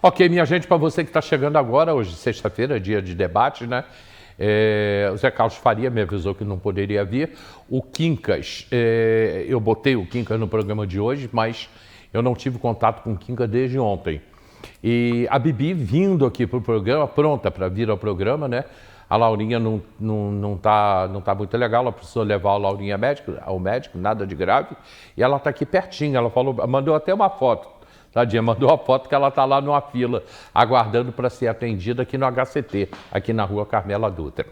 Ok, minha gente, para você que está chegando agora, hoje sexta-feira, dia de debate, né? O Zé Carlos Faria me avisou que não poderia vir. O Quincas, eu botei o Quincas no programa de hoje, mas eu não tive contato com o Quincas desde ontem. E a Bibi vindo aqui para o programa, pronta para vir ao programa, né? A Laurinha não tá muito legal, ela precisou levar a Laurinha ao médico, nada de grave. E ela está aqui pertinho, ela falou, mandou até uma foto. Tadinha, mandou a foto que ela está lá numa fila, aguardando para ser atendida aqui no HCT, aqui na rua Carmela Dutra.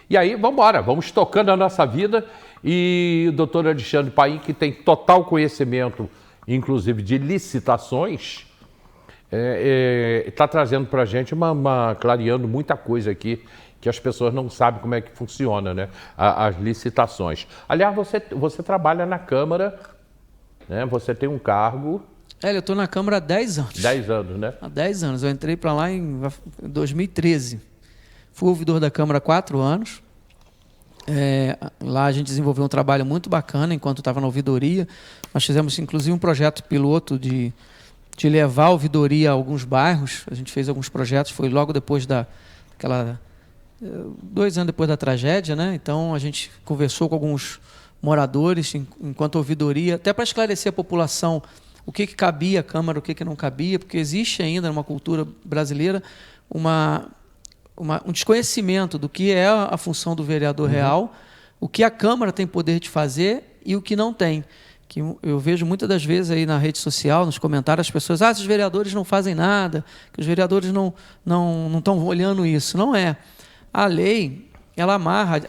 E aí, vamos embora, vamos tocando a nossa vida. E o doutor Alexandre Paim, que tem total conhecimento, inclusive de licitações, está trazendo para a gente, clareando muita coisa aqui, que as pessoas não sabem como é que funciona, né? As licitações. Aliás, você trabalha na Câmara, né? Você tem um cargo... eu estou na Câmara há 10 anos. 10 anos, né? Há 10 anos. Eu entrei para lá em 2013. Fui ouvidor da Câmara há 4 anos. Lá a gente desenvolveu um trabalho muito bacana enquanto estava na ouvidoria. Nós fizemos, inclusive, um projeto piloto de levar a ouvidoria a alguns bairros. A gente fez alguns projetos, foi logo depois 2 anos depois da tragédia, né? Então, a gente conversou com alguns moradores enquanto ouvidoria, até para esclarecer a população o que cabia à Câmara, o que não cabia, porque existe ainda numa cultura brasileira um desconhecimento do que é a função do vereador real, o que a Câmara tem poder de fazer e o que não tem. Que eu vejo muitas das vezes aí na rede social, nos comentários, as pessoas, esses vereadores não fazem nada, que os vereadores não estão olhando isso. Não é. A lei, ela amarra,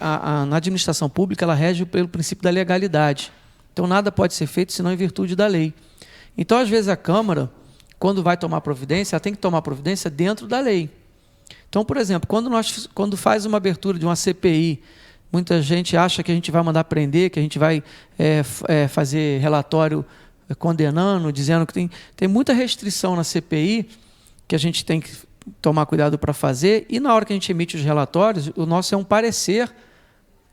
na administração pública, ela rege pelo princípio da legalidade. Então, nada pode ser feito senão em virtude da lei. Então, às vezes, a Câmara, quando vai tomar providência, ela tem que tomar providência dentro da lei. Então, por exemplo, quando faz uma abertura de uma CPI, muita gente acha que a gente vai mandar prender, que a gente vai fazer relatório condenando, dizendo que tem muita restrição na CPI que a gente tem que tomar cuidado para fazer, e na hora que a gente emite os relatórios, o nosso é um parecer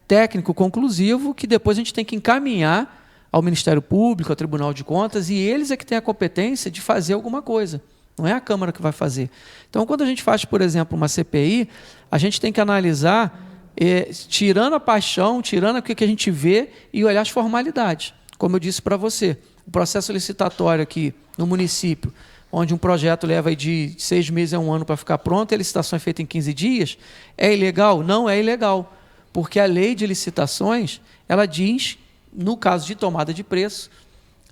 técnico conclusivo que depois a gente tem que encaminhar ao Ministério Público, ao Tribunal de Contas, e eles é que têm a competência de fazer alguma coisa. Não é a Câmara que vai fazer. Então, quando a gente faz, por exemplo, uma CPI, a gente tem que analisar, tirando a paixão, tirando o que a gente vê e olhar as formalidades. Como eu disse para você, o processo licitatório aqui no município, onde um projeto leva de 6 meses a 1 ano para ficar pronto, e a licitação é feita em 15 dias, é ilegal? Não é ilegal, porque a lei de licitações, ela diz, no caso de tomada de preço,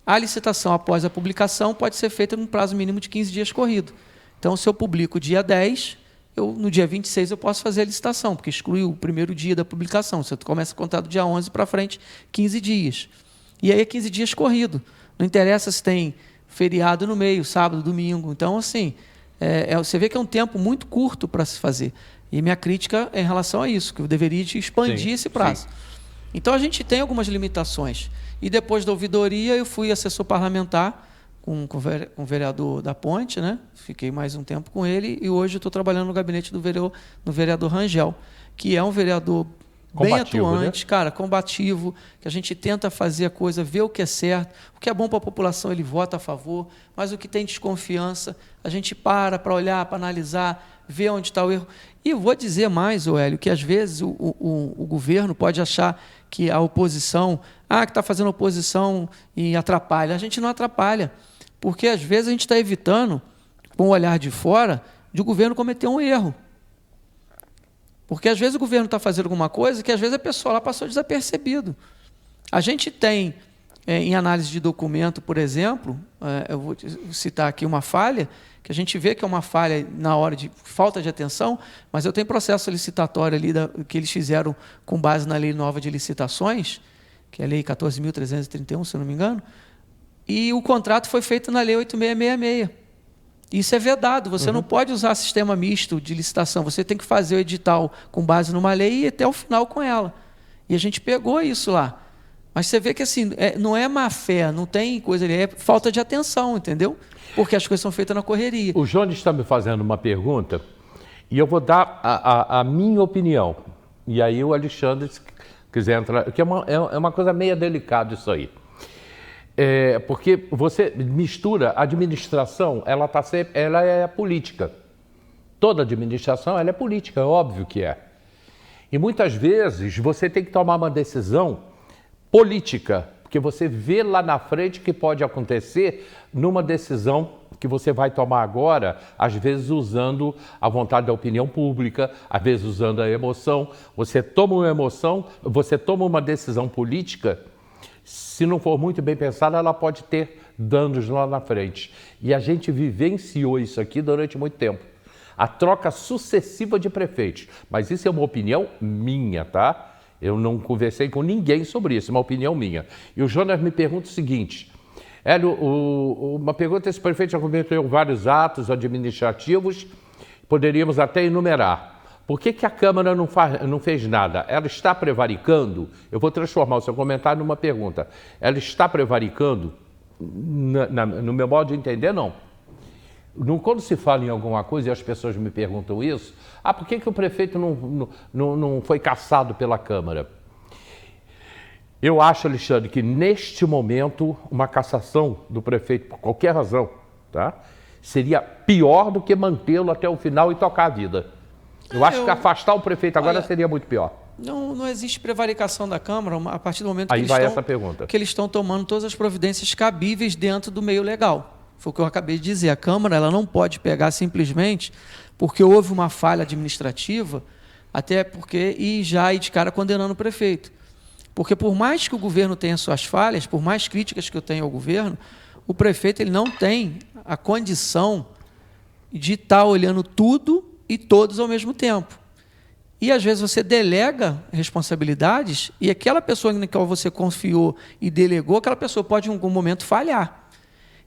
a licitação após a publicação pode ser feita num prazo mínimo de 15 dias corrido. Então, se eu publico dia 10, no dia 26 eu posso fazer a licitação, porque exclui o primeiro dia da publicação. Você começa a contar do dia 11 para frente, 15 dias. E aí é 15 dias corrido. Não interessa se tem feriado no meio, sábado, domingo. Então, assim, você vê que é um tempo muito curto para se fazer. E minha crítica é em relação a isso, que eu deveria expandir esse prazo. Sim. Então, a gente tem algumas limitações. E depois da ouvidoria, eu fui assessor parlamentar com o vereador da Ponte, né? Fiquei mais um tempo com ele e hoje estou trabalhando no gabinete do vereador Rangel, que é um vereador bem atuante, né? Cara, combativo, que a gente tenta fazer a coisa, ver o que é certo, o que é bom para a população, ele vota a favor, mas o que tem desconfiança, a gente para olhar, para analisar, ver onde está o erro. E eu vou dizer mais, Hélio, que às vezes o governo pode achar que a oposição, que está fazendo oposição e atrapalha. A gente não atrapalha, porque às vezes a gente está evitando, com o olhar de fora, de o governo cometer um erro. Porque às vezes o governo está fazendo alguma coisa que às vezes a pessoa lá passou desapercebido. A gente tem, em análise de documento, por exemplo, eu vou citar aqui uma falha, que a gente vê que é uma falha na hora de falta de atenção, mas eu tenho processo licitatório ali que eles fizeram com base na lei nova de licitações, que é a lei 14.331, se eu não me engano, e o contrato foi feito na lei 8666. Isso é vedado, você não pode usar sistema misto de licitação, você tem que fazer o edital com base numa lei e ir até o final com ela. E a gente pegou isso lá. Mas você vê que assim, não é má fé, não tem coisa ali, é falta de atenção, entendeu? Porque as coisas são feitas na correria. O Jones está me fazendo uma pergunta e eu vou dar a minha opinião. E aí o Alexandre, se quiser entrar, que é uma coisa meio delicada isso aí. Porque você mistura a administração, ela é política. Toda administração ela é política, é óbvio que é. E muitas vezes você tem que tomar uma decisão política, porque você vê lá na frente o que pode acontecer numa decisão que você vai tomar agora, às vezes usando a vontade da opinião pública, às vezes usando a emoção. Você toma uma emoção, você toma uma decisão política, se não for muito bem pensada, ela pode ter danos lá na frente. E a gente vivenciou isso aqui durante muito tempo. A troca sucessiva de prefeitos. Mas isso é uma opinião minha, tá? Eu não conversei com ninguém sobre isso, é uma opinião minha. E o Jonas me pergunta o seguinte: Hélio, uma pergunta: esse prefeito já cometeu vários atos administrativos, poderíamos até enumerar. Por que a Câmara não fez nada? Ela está prevaricando? Eu vou transformar o seu comentário numa pergunta. Ela está prevaricando? No meu modo de entender, não. Quando se fala em alguma coisa e as pessoas me perguntam isso, por que o prefeito não foi cassado pela Câmara? Eu acho, Alexandre, que neste momento uma cassação do prefeito, por qualquer razão, tá, seria pior do que mantê-lo até o final e tocar a vida. Eu acho que afastar o prefeito agora seria muito pior. Não existe prevaricação da Câmara a partir do momento que eles estão tomando todas as providências cabíveis dentro do meio legal. Foi o que eu acabei de dizer. A Câmara ela não pode pegar simplesmente porque houve uma falha administrativa, até porque e já ir de cara condenando o prefeito. Porque por mais que o governo tenha suas falhas, por mais críticas que eu tenha ao governo, o prefeito ele não tem a condição de estar olhando tudo e todos ao mesmo tempo. E às vezes você delega responsabilidades e aquela pessoa na qual você confiou e delegou, aquela pessoa pode em algum momento falhar.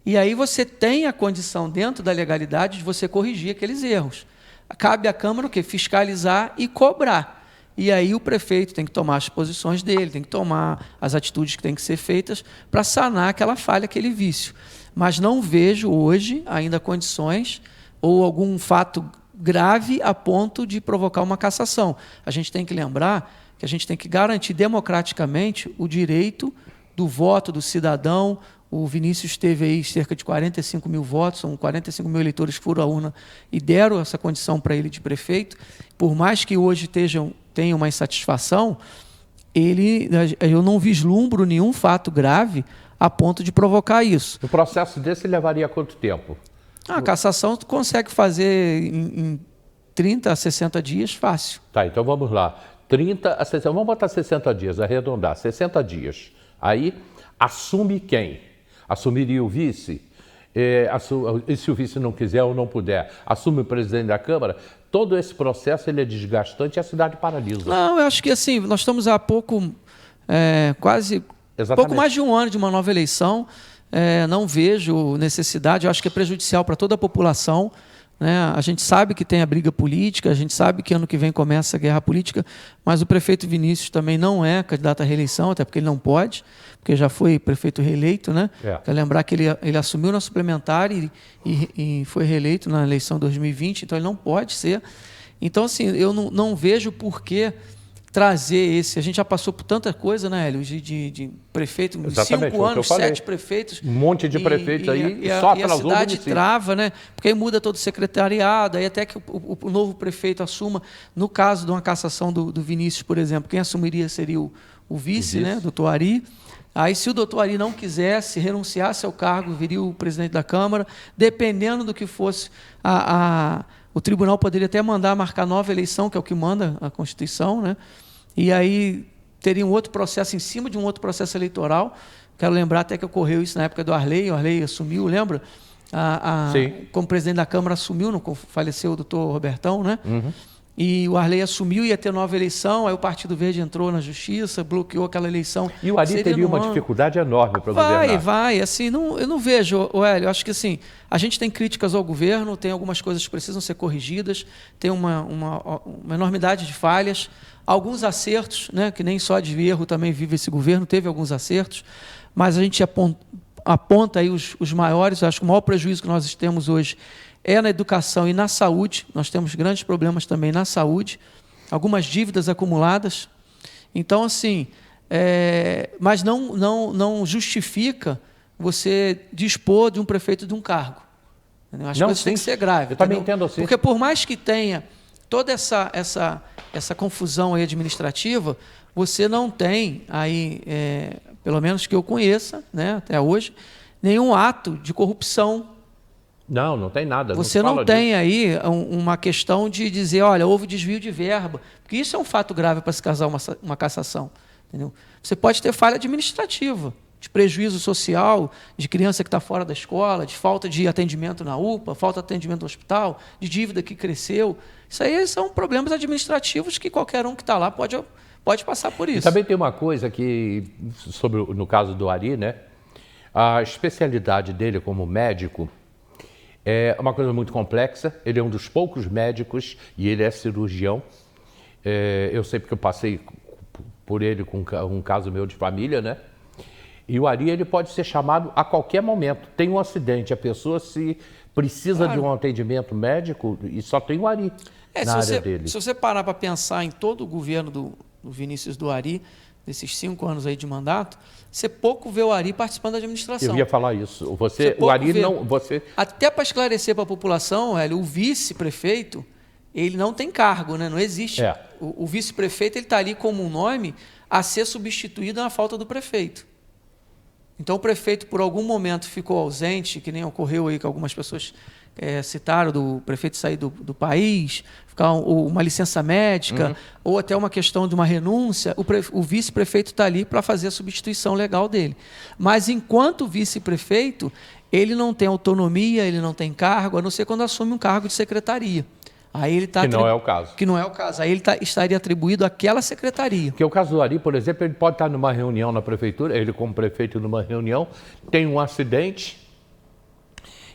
E aí você tem a condição, dentro da legalidade, de você corrigir aqueles erros. Cabe à Câmara o quê? Fiscalizar e cobrar. E aí o prefeito tem que tomar as posições dele, tem que tomar as atitudes que têm que ser feitas para sanar aquela falha, aquele vício. Mas não vejo hoje ainda condições ou algum fato grave a ponto de provocar uma cassação. A gente tem que lembrar que a gente tem que garantir democraticamente o direito do voto do cidadão. O Vinícius teve aí cerca de 45 mil votos, são 45 mil eleitores que foram à urna e deram essa condição para ele de prefeito. Por mais que hoje tenha uma insatisfação, eu não vislumbro nenhum fato grave a ponto de provocar isso. O processo desse levaria quanto tempo? A cassação tu consegue fazer em 30 a 60 dias, fácil. Tá, então vamos lá. 30 a 60, vamos botar 60 dias, arredondar, 60 dias. Aí, assume quem? Assumiria o vice? E se o vice não quiser ou não puder, assume o presidente da Câmara? Todo esse processo ele é desgastante e a cidade paralisa. Não, eu acho que assim, nós estamos há pouco mais de um ano de uma nova eleição. Não vejo necessidade, eu acho que é prejudicial para toda a população. Né? A gente sabe que tem a briga política, a gente sabe que ano que vem começa a guerra política, mas o prefeito Vinícius também não é candidato à reeleição, até porque ele não pode, porque já foi prefeito reeleito. Né? Quero lembrar que ele assumiu na suplementar e foi reeleito na eleição de 2020, então ele não pode ser. Então, assim, eu não vejo por que trazer esse. A gente já passou por tanta coisa, né, Hélio? De prefeito, 5 anos, 7 prefeitos. Um monte de prefeitos aí, só atrasou o município. E a cidade trava, né? Porque aí muda todo o secretariado, aí até que o novo prefeito assuma. No caso de uma cassação do Vinícius, por exemplo, quem assumiria seria o vice, né, doutor Ari. Aí, se o doutor Ari não quisesse, renunciasse ao cargo, viria o presidente da Câmara, dependendo do que fosse o tribunal poderia até mandar marcar nova eleição, que é o que manda a Constituição, né? E aí teria um outro processo em cima de um outro processo eleitoral. Quero lembrar até que ocorreu isso na época do Arley. O Arley assumiu, lembra? Como presidente da Câmara assumiu, faleceu o doutor Robertão, né? Uhum. E o Arley assumiu, ia ter nova eleição, aí o Partido Verde entrou na Justiça, bloqueou aquela eleição. E o Ari teria uma dificuldade enorme para governar. Vai. Assim, eu não vejo, Hélio, acho que assim, a gente tem críticas ao governo, tem algumas coisas que precisam ser corrigidas, tem uma enormidade de falhas, alguns acertos, né, que nem só de erro também vive esse governo, teve alguns acertos, mas a gente aponta aí os maiores. Acho que o maior prejuízo que nós temos hoje é na educação e na saúde. Nós temos grandes problemas também na saúde, algumas dívidas acumuladas. Então, assim, mas não justifica você dispor de um prefeito de um cargo. Entendeu? Acho que isso tem que ser grave. Eu também entendo assim. Porque por mais que tenha toda essa confusão aí administrativa, você não tem aí, pelo menos que eu conheça, né, até hoje, nenhum ato de corrupção. Não tem nada. Você não tem aí uma questão de dizer, olha, houve desvio de verba, porque isso é um fato grave para se casar uma cassação. Entendeu? Você pode ter falha administrativa, de prejuízo social, de criança que está fora da escola, de falta de atendimento na UPA, falta de atendimento no hospital, de dívida que cresceu. Isso aí são problemas administrativos que qualquer um que está lá pode passar por isso. E também tem uma coisa que, no caso do Ari, né, a especialidade dele como médico é uma coisa muito complexa. Ele é um dos poucos médicos e ele é cirurgião. Eu sei porque eu passei por ele com um caso meu de família, né? E o Ari, ele pode ser chamado a qualquer momento. Tem um acidente, a pessoa se precisa de um atendimento médico e só tem o Ari na área dele. Se você parar para pensar em todo o governo do Vinícius do Ari, desses 5 anos aí de mandato, você pouco vê o Ari participando da administração. Eu ia falar isso. O Ari não... Até para esclarecer para a população, o vice-prefeito, ele não tem cargo, né? Não existe. O vice-prefeito está ali como um nome a ser substituído na falta do prefeito. Então, o prefeito, por algum momento, ficou ausente, que nem ocorreu aí que algumas pessoas citaram, do prefeito sair do país, ficar uma licença médica, ou até uma questão de uma renúncia, o vice-prefeito está ali para fazer a substituição legal dele. Mas, enquanto vice-prefeito, ele não tem autonomia, ele não tem cargo, a não ser quando assume um cargo de secretaria. Aí ele que não é o caso. Que não é o caso. Aí ele estaria atribuído àquela secretaria. Porque o caso do Ari, por exemplo, ele pode estar numa reunião na prefeitura, ele como prefeito numa reunião, tem um acidente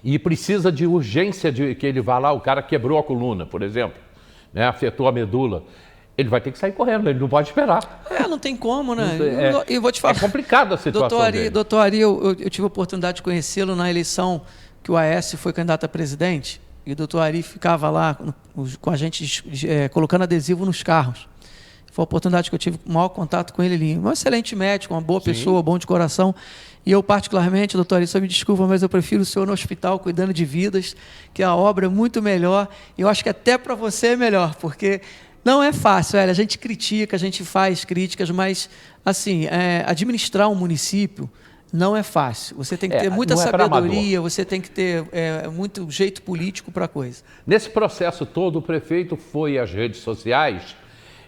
e precisa de urgência de que ele vá lá, o cara quebrou a coluna, por exemplo, né, afetou a medula. Ele vai ter que sair correndo, ele não pode esperar. Não tem como, né? Eu vou te falar. É complicada a situação dele. Doutor Ari, eu tive a oportunidade de conhecê-lo na eleição que o Aécio foi candidato a presidente. E o doutor Ari ficava lá com a gente colocando adesivo nos carros. Foi a oportunidade que eu tive o maior contato com ele ali. Um excelente médico, uma boa pessoa, bom de coração. E eu, particularmente, doutor Ari, só me desculpa, mas eu prefiro o senhor no hospital cuidando de vidas, que a obra é muito melhor. E eu acho que até para você é melhor, porque não é fácil. A gente critica, a gente faz críticas, mas, assim, administrar um município não é fácil. Você tem que ter muita sabedoria, você tem que ter muito jeito político para a coisa. Nesse processo todo, o prefeito foi às redes sociais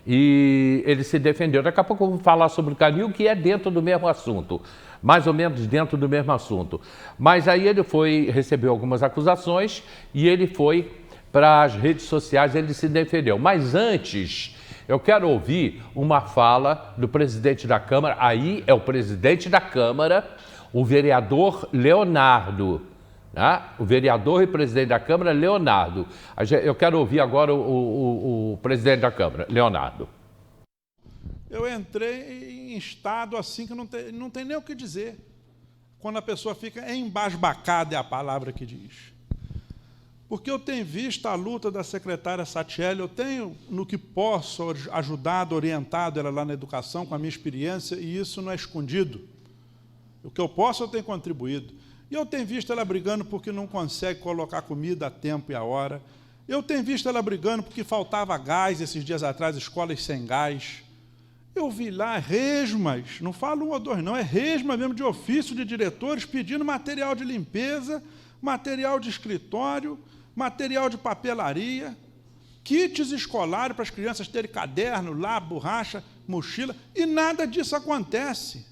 e ele se defendeu. Daqui a pouco eu vou falar sobre o Canil, que é dentro do mesmo assunto, mais ou menos dentro do mesmo assunto. Mas aí ele recebeu algumas acusações e ele foi para as redes sociais, ele se defendeu. Mas antes, eu quero ouvir uma fala do presidente da Câmara, aí é o presidente da Câmara, o vereador Leonardo, né? O vereador e presidente da Câmara, Leonardo. Eu quero ouvir agora o presidente da Câmara, Leonardo. Eu entrei em estado assim que não tem nem o que dizer. Quando a pessoa fica embasbacada, é a palavra que diz. Porque eu tenho visto a luta da secretária Satiele, eu tenho, no que posso, ajudado, orientado ela lá na educação, com a minha experiência, e isso não é escondido. O que eu posso, eu tenho contribuído. E eu tenho visto ela brigando porque não consegue colocar comida a tempo e a hora. Eu tenho visto ela brigando porque faltava gás, esses dias atrás, escolas sem gás. Eu vi lá resmas, não falo 1 ou 2 não, é resma mesmo de ofício de diretores pedindo material de limpeza, material de escritório, material de papelaria, kits escolares para as crianças terem caderno, lápis, borracha, mochila, e nada disso acontece.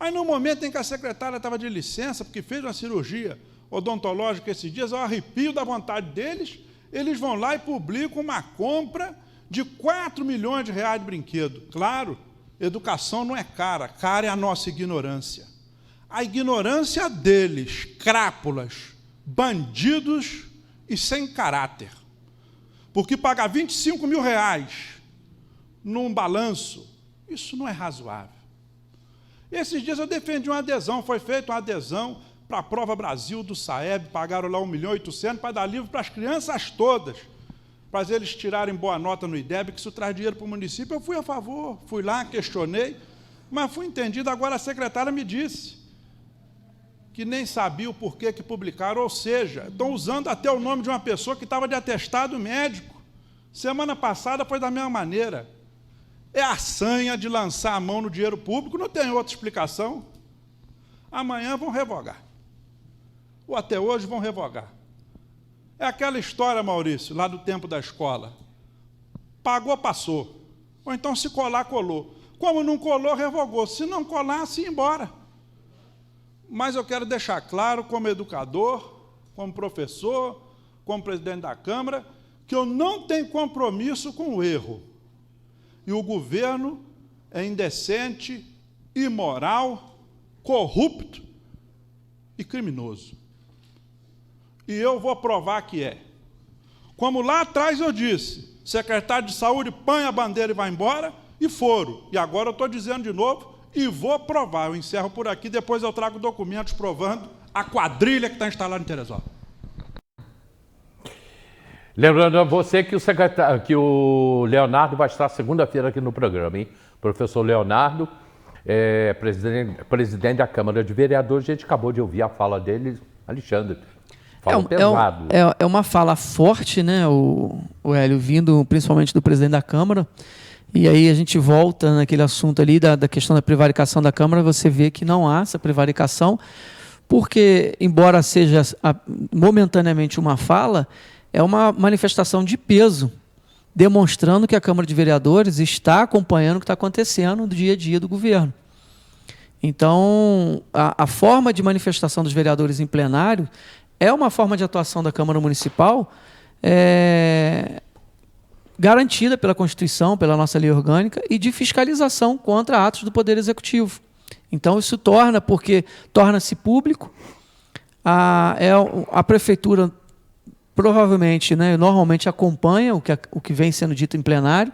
Aí, no momento em que a secretária estava de licença, porque fez uma cirurgia odontológica esses dias, ao arrepio da vontade deles, eles vão lá e publicam uma compra de 4 milhões de reais de brinquedo. Claro, educação não é cara, cara é a nossa ignorância. A ignorância deles, crápulas, bandidos e sem caráter. Porque pagar 25 mil reais num balanço, isso não é razoável. Esses dias eu defendi uma adesão, foi feita uma adesão para a Prova Brasil do Saeb, pagaram lá 1.800.000 para dar livro para as crianças todas, para eles tirarem boa nota no IDEB, que isso traz dinheiro para o município. Eu fui a favor, fui lá, questionei, mas fui entendido. Agora a secretária me disse que nem sabia o porquê que publicaram, ou seja, estão usando até o nome de uma pessoa que estava de atestado médico. Semana passada foi da mesma maneira. É a sanha de lançar a mão no dinheiro público, não tem outra explicação. Amanhã vão revogar. Ou até hoje vão revogar. É aquela história, Maurício, lá do tempo da escola. Pagou, passou. Ou então, se colar, colou. Como não colou, revogou. Se não colasse, ia embora. Mas eu quero deixar claro, como educador, como professor, como presidente da Câmara, que eu não tenho compromisso com o erro. E o governo é indecente, imoral, corrupto e criminoso. E eu vou provar que é. Como lá atrás eu disse, secretário de saúde põe a bandeira e vai embora, e foram. E agora eu estou dizendo de novo, e vou provar. Eu encerro por aqui, depois eu trago documentos provando a quadrilha que está instalada em Teresópolis. Lembrando a você que o Leonardo vai estar segunda-feira aqui no programa, hein? Professor Leonardo, presidente da Câmara de Vereadores. A gente acabou de ouvir a fala dele, Alexandre. Fala pesado. É uma fala forte, né, o Hélio, vindo principalmente do presidente da Câmara. E aí a gente volta naquele assunto ali da questão da prevaricação da Câmara, você vê que não há essa prevaricação, porque, embora seja momentaneamente uma fala, é uma manifestação de peso, demonstrando que a Câmara de Vereadores está acompanhando o que está acontecendo no dia a dia do governo. Então, a forma de manifestação dos vereadores em plenário é uma forma de atuação da Câmara Municipal garantida pela Constituição, pela nossa lei orgânica, e de fiscalização contra atos do Poder Executivo. Então, isso torna-se público. A Prefeitura provavelmente, né, normalmente acompanha o que vem sendo dito em plenário.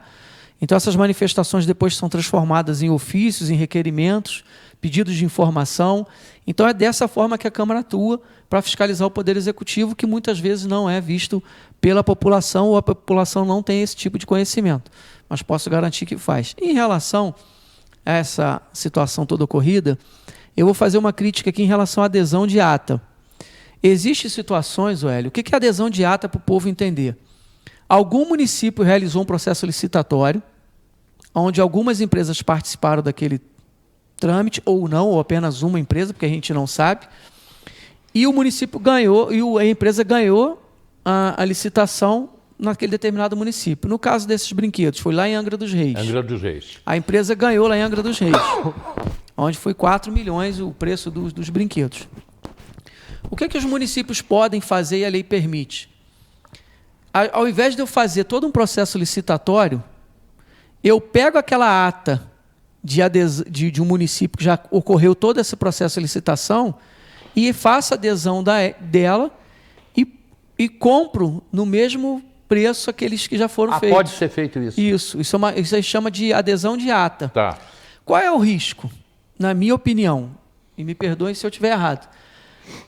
Então, essas manifestações depois são transformadas em ofícios, em requerimentos, pedidos de informação. Então, é dessa forma que a Câmara atua para fiscalizar o Poder Executivo, que muitas vezes não é visto pela população, ou a população não tem esse tipo de conhecimento. Mas posso garantir que faz. Em relação a essa situação toda ocorrida, eu vou fazer uma crítica aqui em relação à adesão de ata. Existem situações, Hélio, o que é adesão de ata para o povo entender? Algum município realizou um processo licitatório, onde algumas empresas participaram daquele trâmite, ou não, ou apenas uma empresa, porque a gente não sabe, e o município ganhou, e a empresa ganhou a licitação naquele determinado município. No caso desses brinquedos, foi lá em Angra dos Reis. Angra dos Reis. A empresa ganhou lá em Angra dos Reis, onde foi 4 milhões o preço dos brinquedos. O que os municípios podem fazer e a lei permite? Ao invés de eu fazer todo um processo licitatório, eu pego aquela ata de um município que já ocorreu todo esse processo de licitação e faço adesão dela e compro no mesmo preço aqueles que já foram feitos. Pode ser feito isso? Isso aí chama de adesão de ata. Tá. Qual é o risco? Na minha opinião, e me perdoem se eu estiver errado,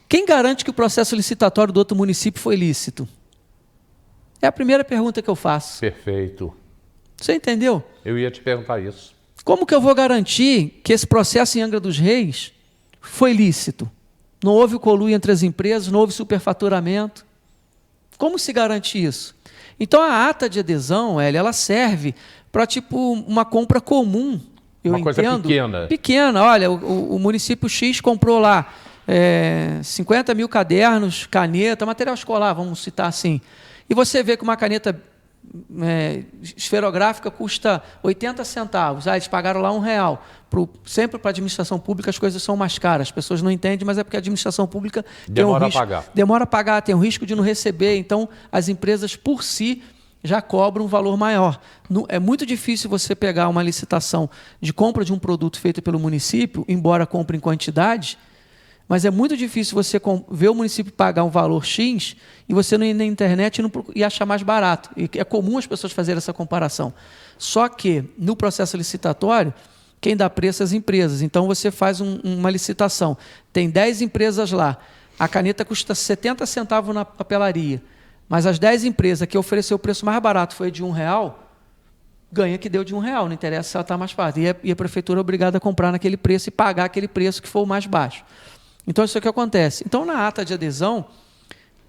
quem garante que o processo licitatório do outro município foi lícito? É a primeira pergunta que eu faço. Perfeito. Você entendeu? Eu ia te perguntar isso. Como que eu vou garantir que esse processo em Angra dos Reis foi lícito? Não houve conluio entre as empresas, não houve superfaturamento. Como se garante isso? Então, a ata de adesão, ela serve para uma compra comum. Eu uma coisa entendo, pequena. Pequena. Olha, o município X comprou lá 50 mil cadernos, caneta, material escolar, vamos citar assim. E você vê que uma caneta esferográfica custa 80 centavos. Eles pagaram lá R$1. Sempre para a administração pública as coisas são mais caras. As pessoas não entendem, mas é porque a administração pública demora a pagar. Demora a pagar, tem o risco de não receber. Então, as empresas, por si, já cobram um valor maior. É muito difícil você pegar uma licitação de compra de um produto feito pelo município, embora compre em quantidade, mas é muito difícil você ver o município pagar um valor X e você não ir na internet e achar mais barato. E é comum as pessoas fazerem essa comparação. Só que, no processo licitatório, quem dá preço é as empresas. Então, você faz uma licitação. Tem 10 empresas lá. A caneta custa 70 centavos na papelaria. Mas as 10 empresas que ofereceu o preço mais barato foi de R$1, ganha que deu de R$1. Não interessa se ela está mais barato. E a prefeitura é obrigada a comprar naquele preço e pagar aquele preço que for o mais baixo. Então, isso é o que acontece. Então, na ata de adesão,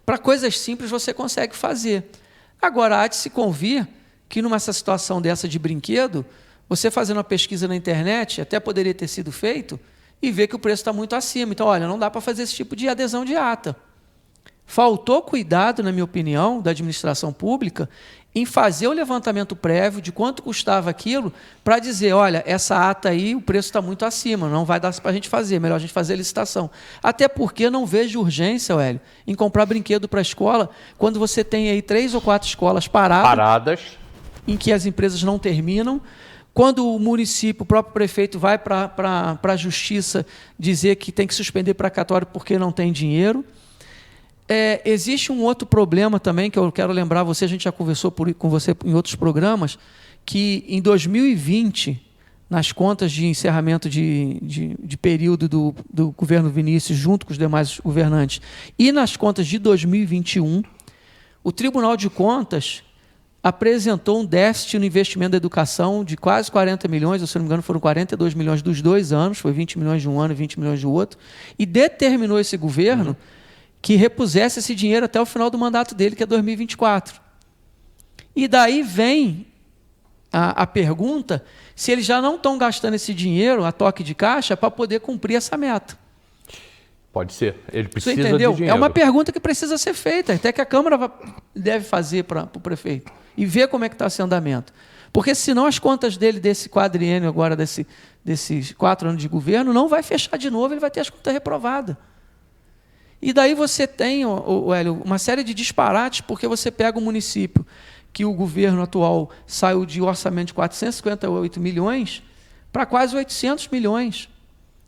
para coisas simples você consegue fazer. Agora, há de se convir que numa situação dessa de brinquedo, você fazendo uma pesquisa na internet, até poderia ter sido feito, e ver que o preço está muito acima. Então, olha, não dá para fazer esse tipo de adesão de ata. Faltou cuidado, na minha opinião, da administração pública, em fazer o levantamento prévio de quanto custava aquilo, para dizer, olha, essa ata aí, o preço está muito acima, não vai dar para a gente fazer, melhor a gente fazer a licitação. Até porque não vejo urgência, Hélio, em comprar brinquedo para a escola, quando você tem aí 3 ou 4 escolas paradas, em que as empresas não terminam, quando o município, o próprio prefeito, vai para a justiça dizer que tem que suspender precatório porque não tem dinheiro. Existe um outro problema também, que eu quero lembrar você, a gente já conversou com você em outros programas, que em 2020, nas contas de encerramento de período do governo Vinícius, junto com os demais governantes, e nas contas de 2021, o Tribunal de Contas apresentou um déficit no investimento da educação de quase 40 milhões, ou se não me engano foram 42 milhões dos 2 anos, foi 20 milhões de um ano e 20 milhões do outro, e determinou esse governo que repusesse esse dinheiro até o final do mandato dele, que é 2024. E daí vem a pergunta se eles já não estão gastando esse dinheiro a toque de caixa para poder cumprir essa meta. Pode ser. Ele precisa Você entendeu? de dinheiro. É uma pergunta que precisa ser feita, até que a Câmara deve fazer para o prefeito e ver como é que está esse andamento. Porque senão as contas dele, desse quadriênio agora, desses 4 anos de governo, não vai fechar de novo, ele vai ter as contas reprovadas. E daí você tem, Hélio, uma série de disparates, porque você pega um município que o governo atual saiu de orçamento de 458 milhões para quase 800 milhões.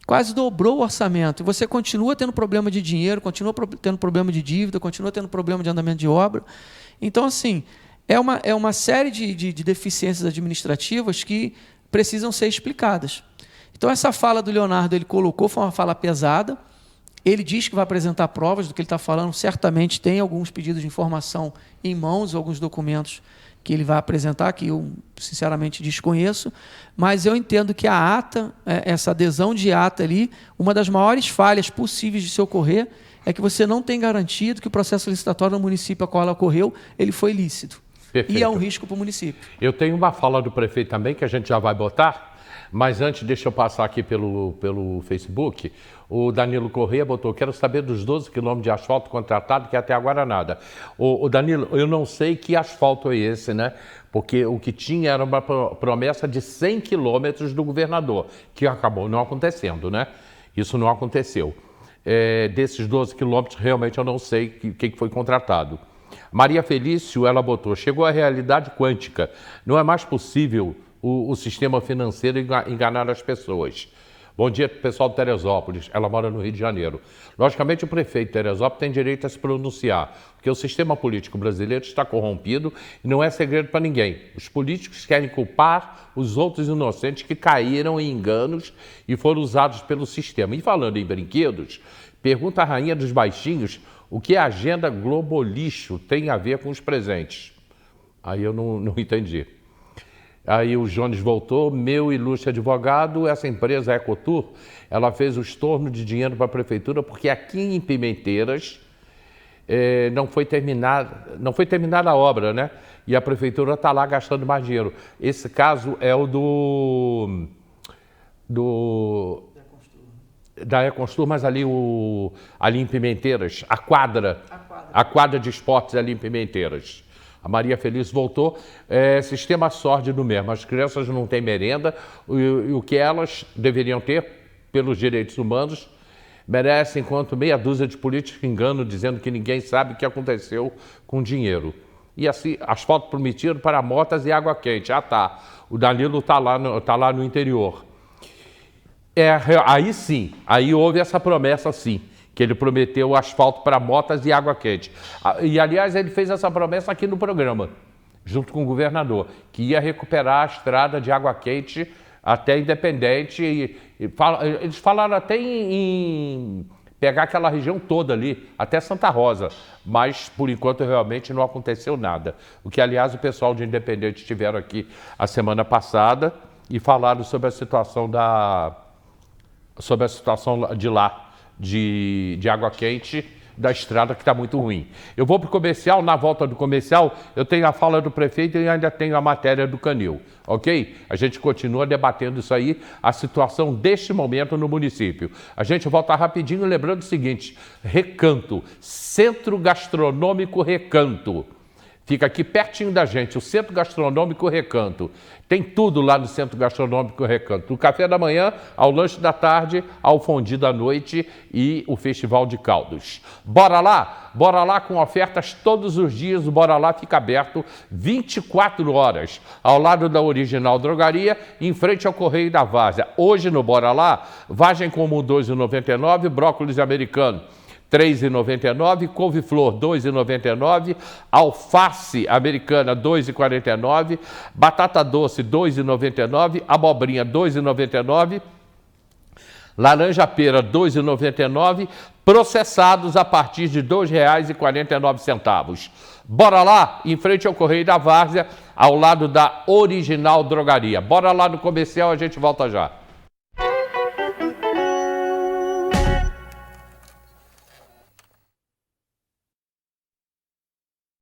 Quase dobrou o orçamento. E você continua tendo problema de dinheiro, continua tendo problema de dívida, continua tendo problema de andamento de obra. Então, assim, é uma série de deficiências administrativas que precisam ser explicadas. Então, essa fala do Leonardo, ele colocou, foi uma fala pesada. Ele diz que vai apresentar provas do que ele está falando. Certamente tem alguns pedidos de informação em mãos, alguns documentos que ele vai apresentar, que eu, sinceramente, desconheço, mas eu entendo que a ata, essa adesão de ata ali, uma das maiores falhas possíveis de se ocorrer é que você não tem garantido que o processo licitatório no município a qual ela ocorreu, ele foi lícito. Perfeito. E é um risco para o município. Eu tenho uma fala do prefeito também, que a gente já vai botar, mas antes deixa eu passar aqui pelo Facebook. O Danilo Corrêa botou, quero saber dos 12 quilômetros de asfalto contratado, que até agora nada. O Danilo, eu não sei que asfalto é esse, né? Porque o que tinha era uma promessa de 100 quilômetros do governador, que acabou não acontecendo, né? Isso não aconteceu. Desses 12 quilômetros, realmente eu não sei o que foi contratado. Maria Felício, ela botou, chegou à realidade quântica. Não é mais possível o sistema financeiro enganar as pessoas. Bom dia, pessoal de Teresópolis. Ela mora no Rio de Janeiro. Logicamente, o prefeito de Teresópolis tem direito a se pronunciar, porque o sistema político brasileiro está corrompido e não é segredo para ninguém. Os políticos querem culpar os outros inocentes que caíram em enganos e foram usados pelo sistema. E falando em brinquedos, pergunta a rainha dos baixinhos o que a agenda Globolixo tem a ver com os presentes. Aí eu não entendi. Aí o Jones voltou, meu ilustre advogado, essa empresa a Ecotur, ela fez o estorno de dinheiro para a prefeitura porque aqui em Pimenteiras não foi terminada a obra, né? E a prefeitura está lá gastando mais dinheiro. Esse caso é o da Econstur, mas ali em Pimenteiras, a quadra de esportes ali em Pimenteiras. A Maria Feliz voltou, sistema sórdido mesmo, as crianças não têm merenda, e o que elas deveriam ter pelos direitos humanos, merecem enquanto meia dúzia de políticos enganam, dizendo que ninguém sabe o que aconteceu com o dinheiro. E assim, asfalto prometido para motas e água quente. Ah, tá, o Danilo está lá no interior. Aí sim, aí houve essa promessa sim, que ele prometeu asfalto para motas e água quente. E, aliás, ele fez essa promessa aqui no programa, junto com o governador, que ia recuperar a estrada de água quente até Independente. Eles falaram até em pegar aquela região toda ali, até Santa Rosa, mas, por enquanto, realmente não aconteceu nada. O que, aliás, o pessoal de Independente estiveram aqui a semana passada e falaram sobre a situação de lá. de água quente da estrada que está muito ruim. Eu vou para o comercial, na volta do comercial eu tenho a fala do prefeito e ainda tenho a matéria do Canil, ok? A gente continua debatendo isso aí, a situação deste momento no município. A gente volta rapidinho lembrando o seguinte, Recanto, Centro Gastronômico Recanto. Fica aqui pertinho da gente, o Centro Gastronômico Recanto. Tem tudo lá no Centro Gastronômico Recanto. Do café da manhã, ao lanche da tarde, ao fondue da noite e o Festival de Caldos. Bora lá? Bora lá com ofertas todos os dias. O Bora Lá fica aberto 24 horas. Ao lado da Original Drogaria, em frente ao Correio da Várzea. Hoje no Bora Lá, vagem comum R$ 2,99, brócolis americano R$ 3,99, couve-flor R$ 2,99, alface americana R$ 2,49, batata doce R$ 2,99, abobrinha R$ 2,99, laranja-pera R$ 2,99, processados a partir de R$ 2,49. Bora lá, em frente ao Correio da Várzea, ao lado da Original Drogaria. Bora lá no comercial, a gente volta já.